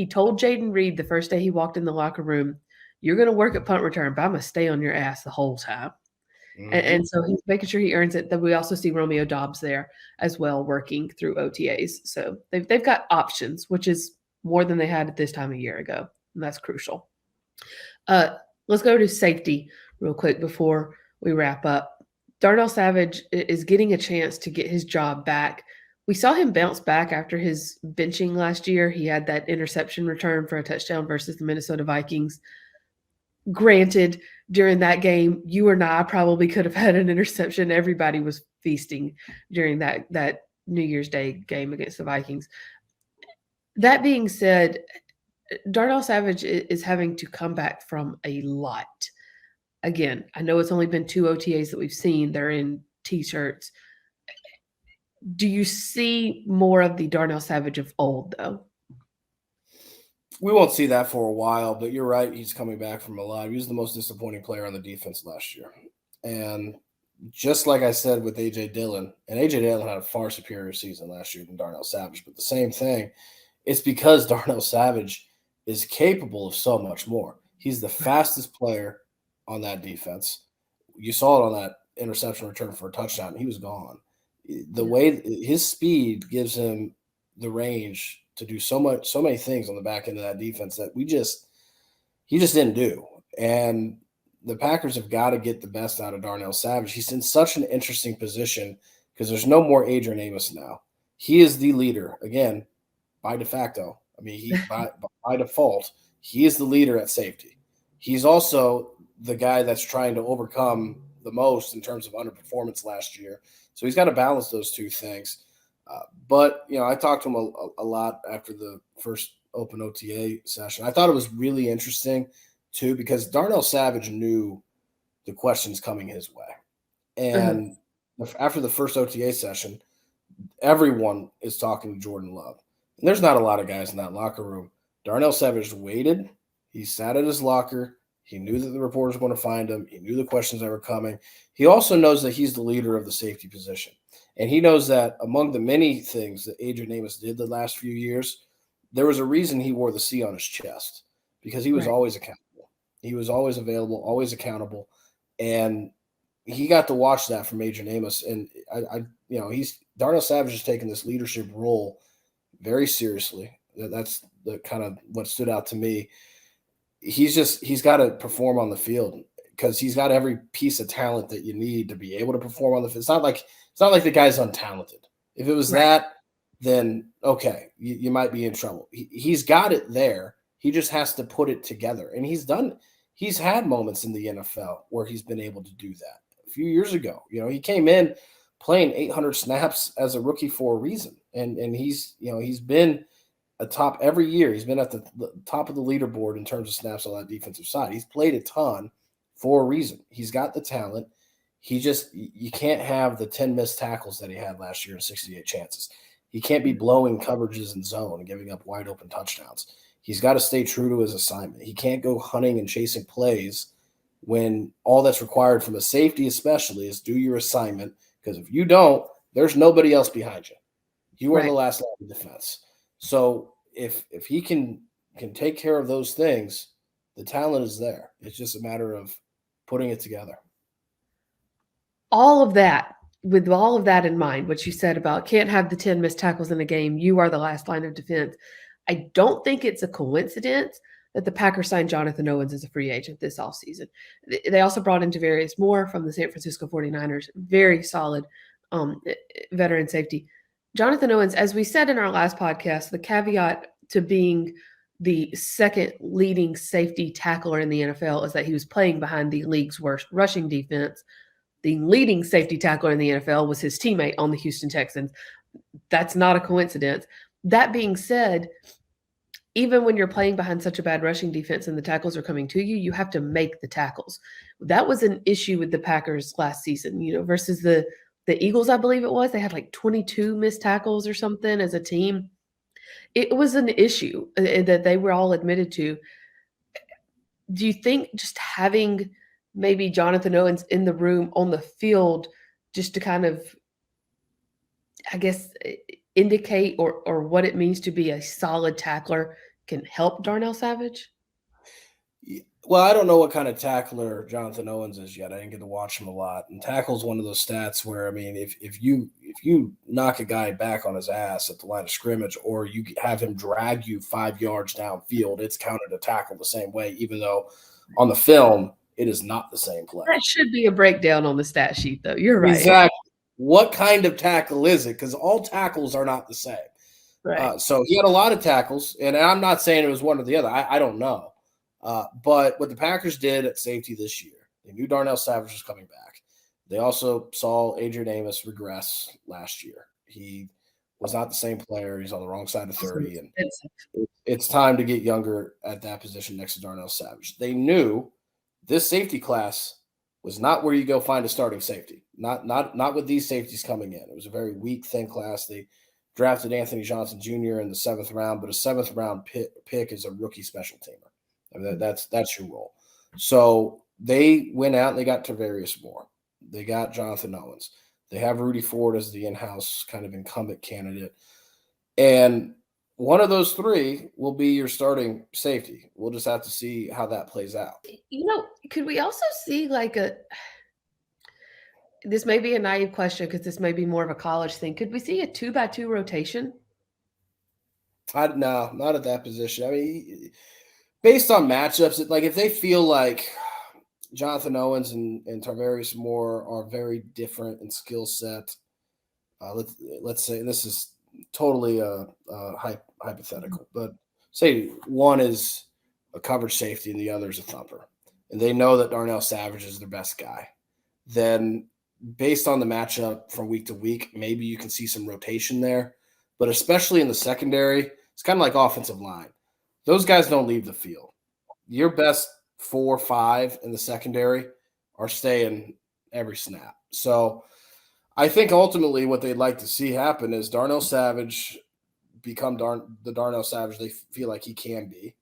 told Jaden Reed the first day he walked in the locker room, you're going to work at punt return, but I'm going to stay on your ass the whole time. Mm-hmm. And so he's making sure he earns it. That we also see Romeo Dobbs there as well, working through OTAs. So they've got options, which is more than they had at this time a year ago. And that's crucial. Let's go to safety real quick before we wrap up. Darnell Savage is getting a chance to get his job back. We saw him bounce back after his benching last year. He had that interception return for a touchdown versus the Minnesota Vikings. Granted, during that game, you or I probably could have had an interception. Everybody was feasting during that New Year's Day game against the Vikings. That being said, Darnell Savage is having to come back from a lot. Again, I know it's only been 2 OTAs that we've seen. They're in T-shirts. Do you see more of the Darnell Savage of old, though? We won't see that for a while, but you're right. He's coming back from a lot. He was the most disappointing player on the defense last year. And just like I said with A.J. Dillon, and A.J. Dillon had a far superior season last year than Darnell Savage, but the same thing, it's because Darnell Savage is capable of so much more. He's the fastest player on that defense. You saw it on that interception return for a touchdown. He was gone. The way his speed gives him the range to do so many things on the back end of that defense that he just didn't do. And the Packers have got to get the best out of Darnell Savage. He's in such an interesting position because there's no more Adrian Amos now. He is the leader, again, by de facto. I mean, by default, he is the leader at safety. He's also the guy that's trying to overcome the most in terms of underperformance last year. So he's got to balance those two things. But, I talked to him a lot after the first open OTA session. I thought it was really interesting, too, because Darnell Savage knew the questions coming his way. And after the first OTA session, everyone is talking to Jordan Love. And there's not a lot of guys in that locker room. Darnell Savage waited. He sat at his locker. He knew that the reporters were going to find him. He knew the questions that were coming. He also knows that he's the leader of the safety position. And he knows that among the many things that Adrian Amos did the last few years, there was a reason he wore the C on his chest, because he was always accountable. He was always available, always accountable. And he got to watch that from Adrian Amos. And Darnell Savage has taken this leadership role very seriously. That's the kind of what stood out to me. He's got to perform on the field because he's got every piece of talent that you need to be able to perform on the field. It's not like the guy's untalented. If it was that, then okay, you might be in trouble. He's got it there. He just has to put it together. And he's had moments in the NFL where he's been able to do that. A few years ago, he came in playing 800 snaps as a rookie for a reason. And he's been atop every year. He's been at the top of the leaderboard in terms of snaps on that defensive side. He's played a ton for a reason. He's got the talent. You can't have the 10 missed tackles that he had last year in 68 chances. He can't be blowing coverages in zone and giving up wide open touchdowns. He's got to stay true to his assignment. He can't go hunting and chasing plays when all that's required from a safety especially is do your assignment, because if you don't, there's nobody else behind you. You are the last line of defense. So if he can can take care of those things, the talent is there. It's just a matter of putting it together. All of that, with all of that in mind, what you said about can't have the 10 missed tackles in a game, you are the last line of defense. I don't think it's a coincidence that the Packers signed Jonathan Owens as a free agent this offseason. They also brought in Javarius Moore from the San Francisco 49ers, very solid veteran safety. Jonathan Owens, as we said in our last podcast, the caveat to being the second leading safety tackler in the NFL is that he was playing behind the league's worst rushing defense. The leading safety tackler in the NFL was his teammate on the Houston Texans. That's not a coincidence. That being said, even when you're playing behind such a bad rushing defense and the tackles are coming to you, you have to make the tackles. That was an issue with the Packers last season, versus the Eagles, I believe it was. They had like 22 missed tackles or something as a team. It was an issue that they were all admitted to. Do you think just having maybe Jonathan Owens in the room on the field just to kind of, I guess, indicate or what it means to be a solid tackler can help Darnell Savage? Well, I don't know what kind of tackler Jonathan Owens is yet. I didn't get to watch him a lot. And tackle's one of those stats where, I mean, if you knock a guy back on his ass at the line of scrimmage, or you have him drag you 5 yards downfield, it's counted a tackle the same way, even though on the film it is not the same play. That should be a breakdown on the stat sheet, though. You're right. Exactly. What kind of tackle is it? Because all tackles are not the same. Right. So he had a lot of tackles, and I'm not saying it was one or the other. I don't know. But what the Packers did at safety this year, they knew Darnell Savage was coming back. They also saw Adrian Amos regress last year. He was not the same player. He's on the wrong side of 30, and it's time to get younger at that position next to Darnell Savage. They knew this safety class was not where you go find a starting safety. Not with these safeties coming in. It was a very weak, thin class. They drafted Anthony Johnson Jr. in the 7th round, but a 7th round pick is a rookie special teamer. I mean, that's your role. So they went out and they got Javarius Moore. They got Jonathan Owens. They have Rudy Ford as the in-house kind of incumbent candidate. And one of those three will be your starting safety. We'll just have to see how that plays out. Could we also see this may be a naive question because this may be more of a college thing. Could we see a 2x2 rotation? No, not at that position. I mean, based on matchups, like if they feel like Jonathan Owens and Tarvarius Moore are very different in skill set, let's say this is totally hypothetical, but say one is a coverage safety and the other is a thumper, and they know that Darnell Savage is their best guy, then based on the matchup from week to week, maybe you can see some rotation there. But especially in the secondary, it's kind of like offensive line. Those guys don't leave the field. Your best 4 or 5 in the secondary are staying every snap. So I think ultimately what they'd like to see happen is Darnell Savage become the Darnell Savage they feel like he can be,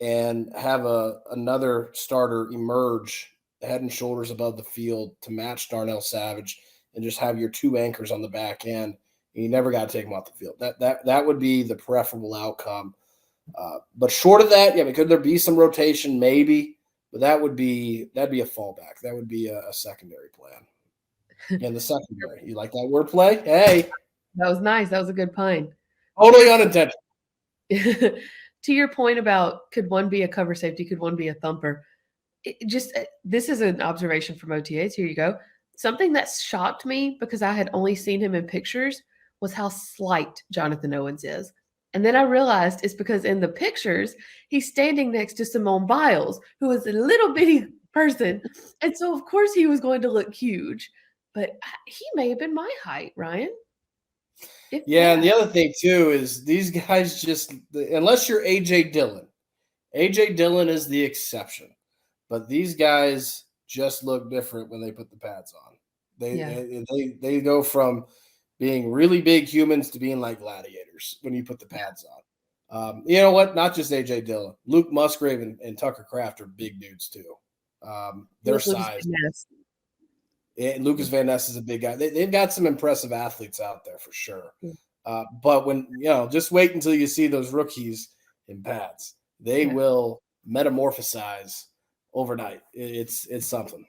and have another starter emerge head and shoulders above the field to match Darnell Savage, and just have your 2 anchors on the back end. And you never got to take them off the field. That would be the preferable outcome. But short of that, could there be some rotation? Maybe, but that'd be a fallback. That would be a secondary plan. And the secondary, you like that wordplay? Hey, that was nice. That was a good pun. Totally unintentional. To your point about could one be a cover safety, could one be a thumper? This is an observation from OTAs. Here you go. Something that shocked me because I had only seen him in pictures was how slight Jonathan Owens is. And then I realized it's because in the pictures, he's standing next to Simone Biles, who is a little bitty person. And so, of course, he was going to look huge. But he may have been my height, Ryan. And the other thing, too, is these guys unless you're A.J. Dillon is the exception. But these guys just look different when they put the pads on. They go from being really big humans to being like gladiators when you put the pads on. You know what? Not just A.J. Dillon. Luke Musgrave and Tucker Kraft are big dudes too. Their size. And Lucas Van Ness is a big guy. They've got some impressive athletes out there for sure. But when just wait until you see those rookies in pads. they will metamorphosize overnight. It's something.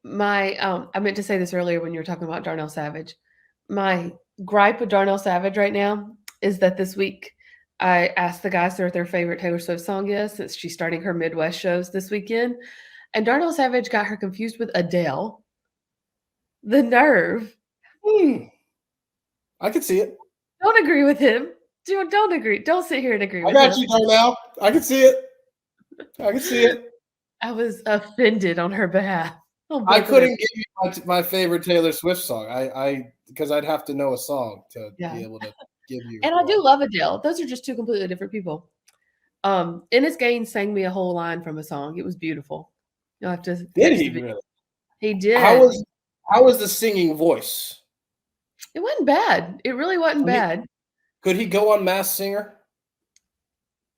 I meant to say this earlier when you were talking about Darnell Savage. My gripe with Darnell Savage right now is that this week I asked the guys what their favorite Taylor Swift song is, since she's starting her Midwest shows this weekend. And Darnell Savage got her confused with Adele. The nerve. I could see it. Don't agree with him. Don't agree. Don't sit here and agree with him. I got you, Darnell. I can see it. I can see it. I was offended on her behalf. I couldn't give you my favorite Taylor Swift song. Because I'd have to know a song to be able to give you. And I do love Adele. Those are just two completely different people. Ennis Gaines sang me a whole line from a song. It was beautiful. You'll have to. Did he really? He did. How was the singing voice? It wasn't bad. It really wasn't bad. Could he go on Masked Singer?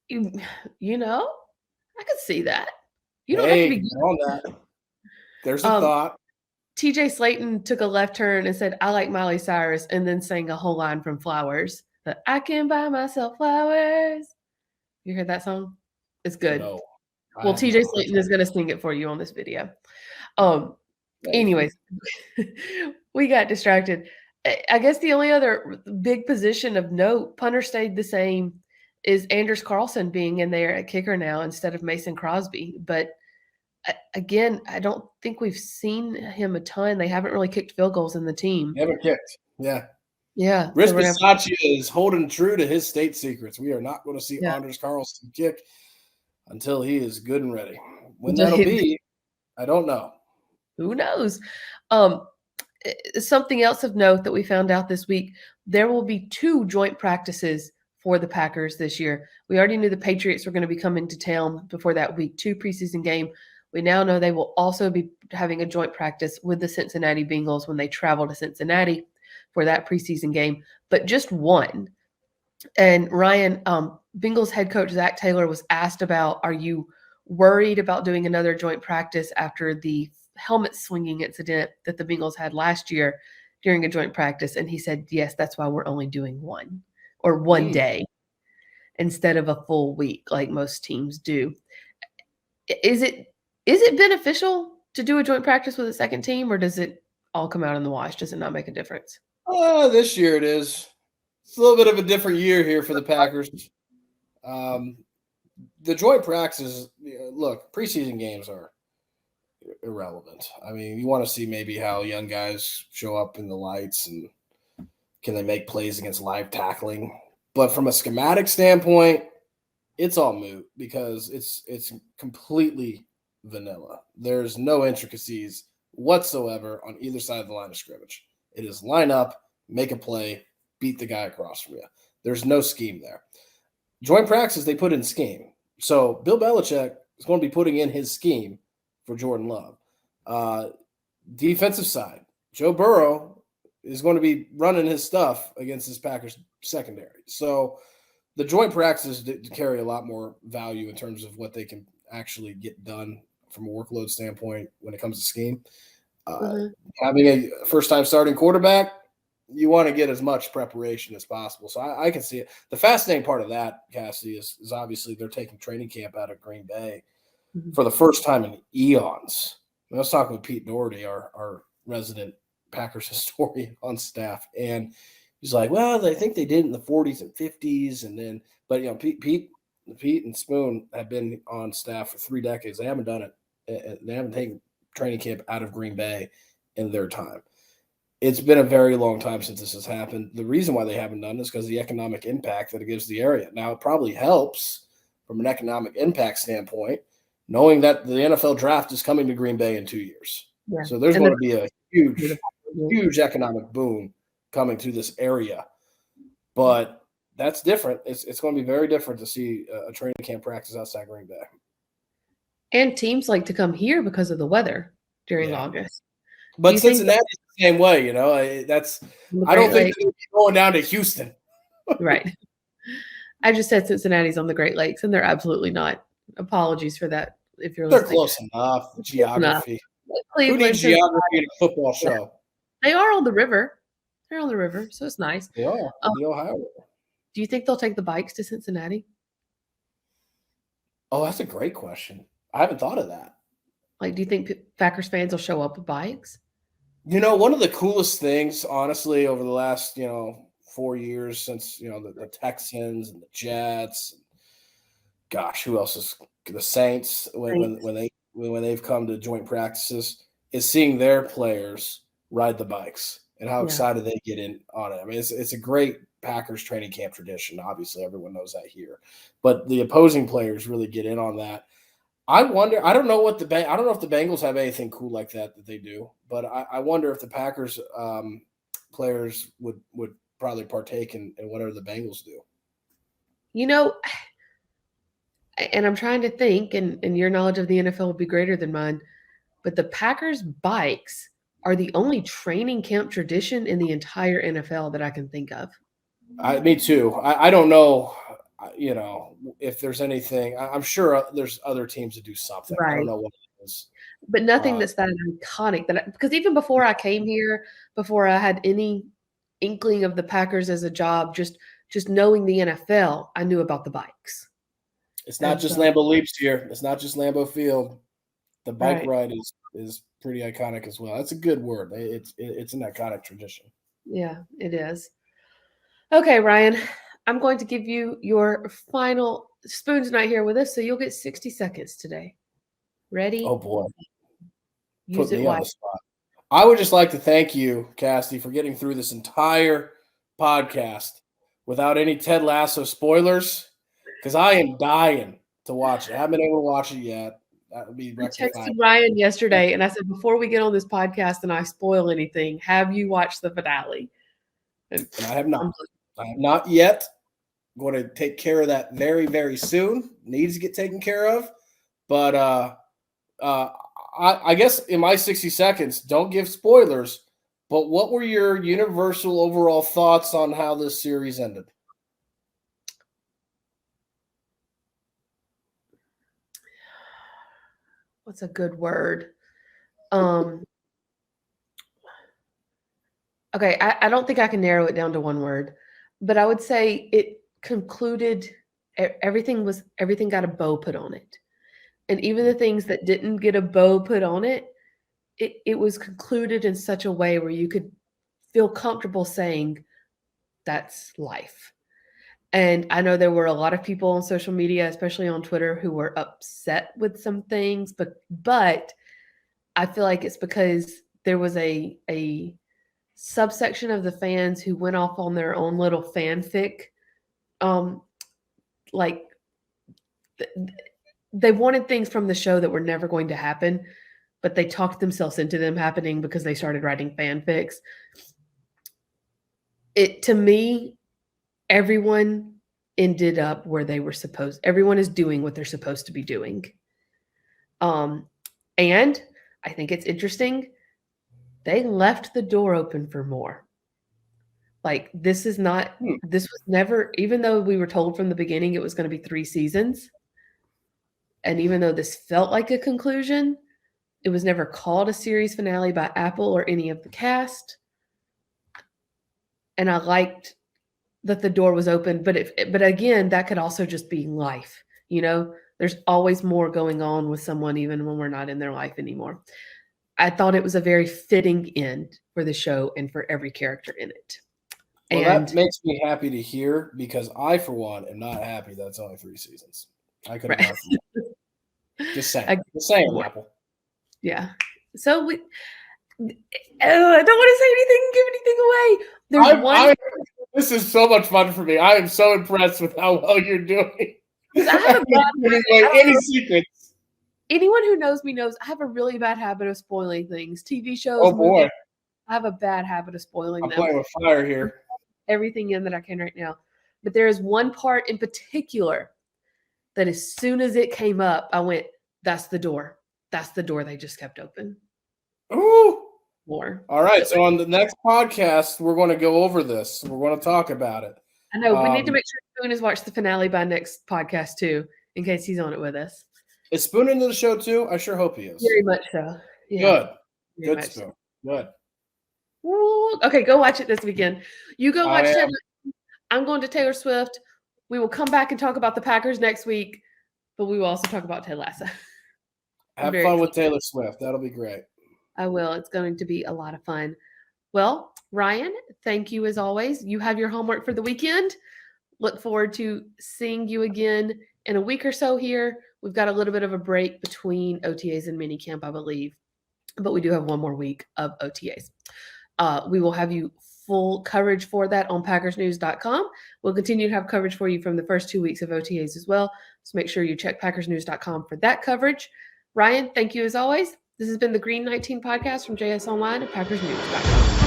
You know, I could see that. You don't have to be good on that. There's a thought. TJ Slayton took a left turn and said, "I like Miley Cyrus," and then sang a whole line from Flowers. That I can buy myself flowers. You heard that song? It's good. No, well, TJ Slayton is going to sing it for you on this video. Anyways, we got distracted. I guess the only other big position of note, punter stayed the same, is Anders Carlson being in there at kicker now instead of Mason Crosby. But again, I don't think we've seen him a ton. They haven't really kicked field goals in the team. Never kicked. Yeah. Yeah. Rich Bisaccia is holding true to his state secrets. We are not going to see Anders Carlson kick until he is good and ready. When that'll be, I don't know. Who knows? Something else of note that we found out this week, there will be 2 joint practices for the Packers this year. We already knew the Patriots were going to be coming to town before that week 2 preseason game. We now know they will also be having a joint practice with the Cincinnati Bengals when they travel to Cincinnati for that preseason game, but just one. And Ryan, Bengals head coach Zach Taylor was asked about, are you worried about doing another joint practice after the helmet swinging incident that the Bengals had last year during a joint practice? And he said, yes, that's why we're only doing one day instead of a full week like most teams do. Is it beneficial to do a joint practice with a second team, or does it all come out in the wash? Does it not make a difference? This year it is. It's a little bit of a different year here for the Packers. The joint practices, look, preseason games are irrelevant. I mean, you want to see maybe how young guys show up in the lights and can they make plays against live tackling. But from a schematic standpoint, it's all moot because it's completely vanilla. There's no intricacies whatsoever on either side of the line of scrimmage. It is line up, make a play, beat the guy across from you. There's no scheme there. Joint practices, they put in scheme. So Bill Belichick is going to be putting in his scheme for Jordan Love. Defensive side, Joe Burrow is going to be running his stuff against his Packers secondary. So the joint practices carry a lot more value in terms of what they can actually get done from a workload standpoint when it comes to scheme. Having a first-time starting quarterback, you want to get as much preparation as possible. So I can see it. The fascinating part of that, Kassidy, is obviously they're taking training camp out of Green Bay for the first time in eons. I was talking with Pete Doherty, our resident Packers historian on staff, and he's like, well, I think they did it in the 40s and 50s. But Pete and Spoon have been on staff for 3 decades. They haven't done it. They haven't taken training camp out of Green Bay in their time. It's been a very long time since this has happened. The reason why they haven't done this is because of the economic impact that it gives the area. Now, it probably helps from an economic impact standpoint, knowing that the NFL draft is coming to Green Bay in 2 years. Yeah. So there's going to be a huge economic boom coming to this area. But that's different. It's going to be very different to see a training camp practice outside Green Bay. And teams like to come here because of the weather during August. But Cincinnati's the same way, I don't think they're going down to Houston. Right. I just said Cincinnati's on the Great Lakes, and they're absolutely not. Apologies for that if you're listening. They're close enough. Geography. Who needs geography in a football show? They are on the river. They're on the river, so it's nice. They are. The Ohio River. Do you think they'll take the bikes to Cincinnati? Oh, that's a great question. I haven't thought of that. Like, do you think Packers fans will show up with bikes? One of the coolest things, honestly, over the last 4 years since the Texans and the Jets, gosh, who else is the Saints when they've come to joint practices, is seeing their players ride the bikes and how Yeah. excited they get in on it. I mean, it's a great Packers training camp tradition. Obviously, everyone knows that here, but the opposing players really get in on that. I wonder. I don't know if the Bengals have anything cool like that they do, but I wonder if the Packers players would probably partake in whatever the Bengals do. And I'm trying to think, and your knowledge of the NFL would be greater than mine, but the Packers bikes are the only training camp tradition in the entire NFL that I can think of. Me too. I don't know, if there's anything. I'm sure there's other teams that do something. I don't Right. know what it is. But nothing that's that iconic because even before I came here, before I had any inkling of the Packers as a job, just knowing the NFL, I knew about the bikes. It's not just Lambeau Leaps here. It's not just Lambeau Field. The bike ride is pretty iconic as well. That's a good word. It's an iconic tradition. Yeah, it is. Okay, Ryan, I'm going to give you your final spoons night here with us, so you'll get 60 seconds today. Ready? Oh boy. Use Put it me on the spot. I would just like to thank you, Kassidy, for getting through this entire podcast without any Ted Lasso spoilers, because I am dying to watch it. I haven't been able to watch it yet. That would be rectified. I texted Ryan yesterday, and I said, before we get on this podcast and I spoil anything, have you watched the finale? And I have not. I have not yet. I'm going to take care of that very, very soon. Needs to get taken care of. But I guess in my 60 seconds, don't give spoilers, but what were your universal overall thoughts on how this series ended? What's a good word? Okay, I don't think I can narrow it down to one word, but I would say it concluded everything got a bow put on it. And even the things that didn't get a bow put on it, it was concluded in such a way where you could feel comfortable saying that's life. And I know there were a lot of people on social media, especially on Twitter, who were upset with some things, but I feel like it's because there was a subsection of the fans who went off on their own little fanfic. Like they wanted things from the show that were never going to happen, but they talked themselves into them happening because they started writing fanfics. To me, everyone ended up where they were supposed. Everyone is doing what they're supposed to be doing. And I think it's interesting. They left the door open for more. Like this was never, even though we were told from the beginning it was going to be 3 seasons. And even though this felt like a conclusion, it was never called a series finale by Apple or any of the cast. And I liked that the door was open, but again, that could also just be life. There's always more going on with someone, even when we're not in their life anymore. I thought it was a very fitting end for the show and for every character in it. Well, that makes me happy to hear because I, for one, am not happy that it's only 3 seasons. I could have gone for more. Just saying, Apple. Yeah. So I don't want to say anything and give anything away. This is so much fun for me. I am so impressed with how well you're doing. I have a bad any secrets. Anyone who knows me knows I have a really bad habit of spoiling things. TV shows. Oh boy. Movies, I have a bad habit of spoiling them. I'm playing with fire here. Everything in that I can right now. But there is one part in particular that as soon as it came up, I went, that's the door. That's the door they just kept open. Ooh. More. All right. So on the next podcast, we're going to go over this. We're going to talk about it. I know. We need to make sure Spoon has watched the finale by next podcast too, in case he's on it with us. Is Spoon into the show too? I sure hope he is. Very much so. Yeah. Good. Good, Spoon. So. Good. Ooh, okay, go watch it this weekend. You go watch it. I'm going to Taylor Swift. We will come back and talk about the Packers next week. but we will also talk about Ted Lasso. Have fun with Taylor Swift. That'll be great. I will. It's going to be a lot of fun. Well, Ryan, thank you as always. You have your homework for the weekend. Look forward to seeing you again in a week or so here. We've got a little bit of a break between OTAs and minicamp, I believe, but we do have one more week of OTAs. We will have you full coverage for that on packersnews.com. We'll continue to have coverage for you from the first 2 weeks of OTAs as well. So make sure you check packersnews.com for that coverage. Ryan, thank you as always. This has been the Green 19 podcast from JS Online at packersnews.com.